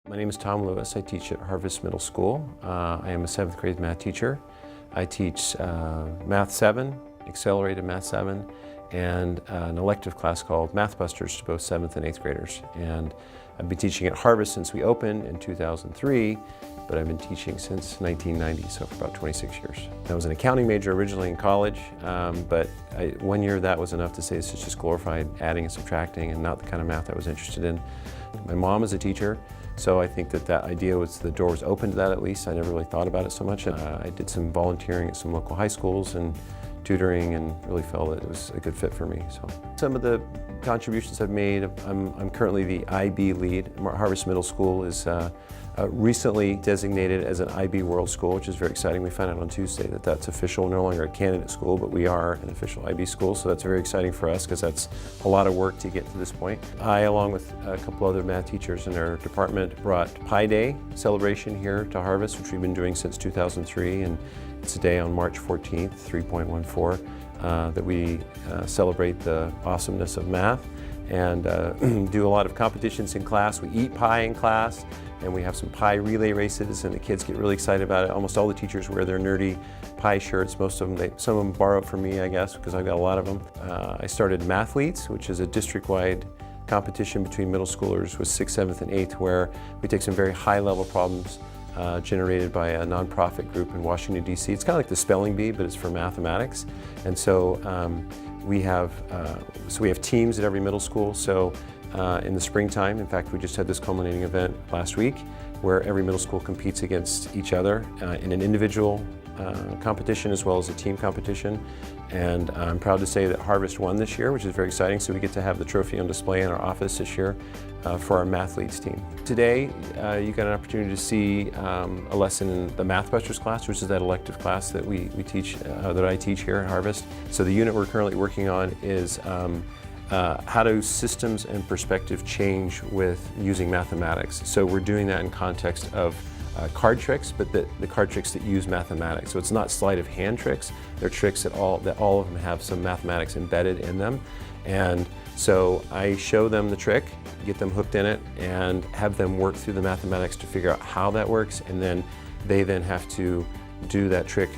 My name is Tom Lewis. I teach at Harvest Middle School. I am a 7th grade math teacher. I teach Math 7, Accelerated Math 7, and an elective class called Math Busters to both 7th and 8th graders. And I've been teaching at Harvest since we opened in 2003, but I've been teaching since 1990, so for about 26 years. I was an accounting major originally in college, but 1 year that was enough to say it's just glorified adding and subtracting and not the kind of math I was interested in. My mom is a teacher, so I think that idea was, the door was open to that at least. I never really thought about it so much. I did some volunteering at some local high schools and tutoring and really felt that it was a good fit for me. So some of the contributions I've made, I'm currently the IB lead. Harvest Middle School is recently designated as an IB World School, which is very exciting. We found out on Tuesday that that's official, no longer a candidate school, but we are an official IB school, so that's very exciting for us because that's a lot of work to get to this point. I, along with a couple other math teachers in our department, brought Pi Day celebration here to Harvest, which we've been doing since 2003, and it's a day on March 14th, 3.14, that we celebrate the awesomeness of math and do a lot of competitions in class. We eat pie in class, and we have some pie relay races, and the kids get really excited about it. Almost all the teachers wear their nerdy pie shirts. Most of them, some of them borrow it from me, I guess, because I've got a lot of them. I started Mathletes, which is a district-wide competition between middle schoolers with 6th, 7th, and 8th, where we take some very high-level problems generated by a nonprofit group in Washington, D.C. It's kind of like the spelling bee, but it's for mathematics. And so we have teams at every middle school. So in the springtime, in fact, we just had this culminating event last week where every middle school competes against each other in an individual competition as well as a team competition. And I'm proud to say that Harvest won this year, which is very exciting. So we get to have the trophy on display in our office this year for our Mathletes team. Today, you got an opportunity to see a lesson in the Math Busters class, which is that elective class that we teach, that I teach here at Harvest. So the unit we're currently working on is how do systems and perspective change with using mathematics. So we're doing that in context of card tricks, but the card tricks that use mathematics. So it's not sleight of hand tricks, they're tricks that all of them have some mathematics embedded in them. And so I show them the trick, get them hooked in it, and have them work through the mathematics to figure out how that works, and then they have to do that trick,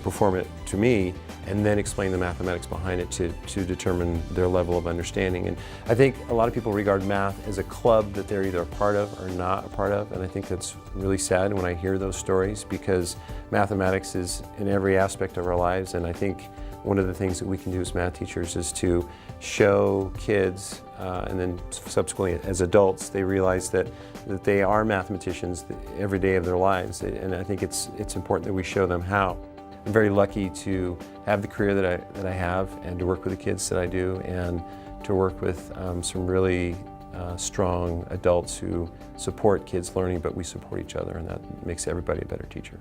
perform it to me, and then explain the mathematics behind it to determine their level of understanding. And I think a lot of people regard math as a club that they're either a part of or not a part of, and I think that's really sad when I hear those stories, because mathematics is in every aspect of our lives, and I think one of the things that we can do as math teachers is to show kids, and then subsequently as adults, they realize that they are mathematicians every day of their lives, and I think it's important that we show them how. I'm very lucky to have the career that I have, and to work with the kids that I do, and to work with some really strong adults who support kids learning, but we support each other, and that makes everybody a better teacher.